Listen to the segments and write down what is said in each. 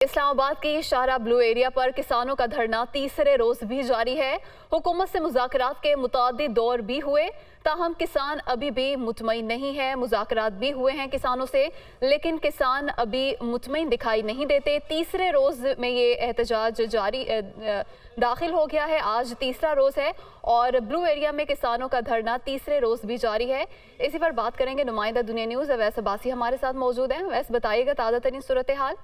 اسلام آباد کی شاہراہ بلو ایریا پر کسانوں کا دھرنا تیسرے روز بھی جاری ہے۔ حکومت سے مذاکرات کے متعدد دور بھی ہوئے، تاہم کسان ابھی بھی مطمئن نہیں ہے۔ مذاکرات بھی ہوئے ہیں کسانوں سے، لیکن کسان ابھی مطمئن دکھائی نہیں دیتے۔ تیسرے روز میں یہ احتجاج داخل ہو گیا ہے۔ آج تیسرا روز ہے اور بلو ایریا میں کسانوں کا دھرنا تیسرے روز بھی جاری ہے۔ اسی پر بات کریں گے نمائندہ دنیا نیوز اویس عباسی ہمارے ساتھ موجود ہیں۔ اویس، بتائیے گا تازہ ترین صورتحال۔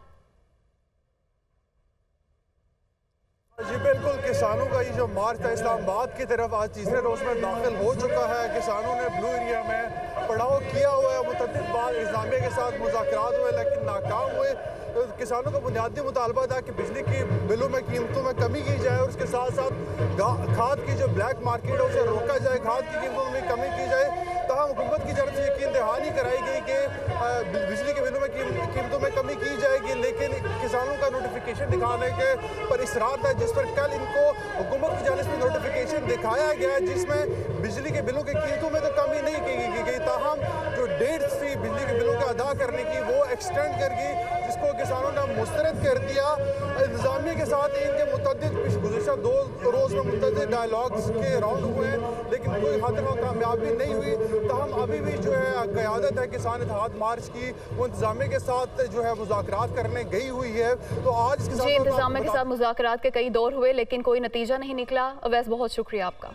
جی بالکل، کسانوں کا یہ جو مارچ تھا اسلام آباد کی طرف آج تیسرے روز میں داخل ہو چکا ہے۔ کسانوں نے بلو ایریا میں پڑاؤ کیا ہوا ہے، متعدد بار انتظامیہ کے ساتھ مذاکرات ہوئے لیکن ناکام ہوئے۔ کسانوں کا بنیادی مطالبہ تھا کہ بجلی کی بلوں میں قیمتوں میں کمی کی جائے اور اس کے ساتھ ساتھ کھاد کی جو بلیک مارکیٹ ہے اسے روکا جائے، کھاد کی قیمتوں میں کمی کی جائے۔ تاہم حکومت کی جانب سے یقین دہانی کرائی گئی کہ بجلی کے بلوں میں قیمتوں میں کمی کی جائے گی، لیکن کسانوں کا نوٹیفیکیشن دکھانے کے پر اصرار تھا، جس پر کل ان کو حکومت کی جانب سے نوٹیفیکیشن دکھایا گیا ہے جس میں بجلی کے بلوں کی قیمتوں میں تو کمی نہیں کی گئی، تاہم جو ڈیٹس تھی بجلی کے بلوں کا ادا کرنے کی وہ ایکسٹینڈ کر گئی، جس کو کسانوں نے مسترد کر دیا۔ انتظامیہ کے ساتھ ان کے متعدد گزشتہ 2 روز میں متعدد ڈائیلاگز کے راؤنڈ ہوئے ہیں لیکن کوئی حد تک کامیابی نہیں ہوئی۔ تاہم ابھی بھی جو ہے قیادت ہے کسان اتحاد مارچ کی، وہ انتظامیہ کے ساتھ جو ہے مذاکرات کرنے گئی ہوئی ہے۔ تو آج انتظامیہ کے ساتھ مذاکرات کے کئی دور ہوئے لیکن کوئی نتیجہ نہیں نکلا۔ اویس، بہت شکریہ آپ کا۔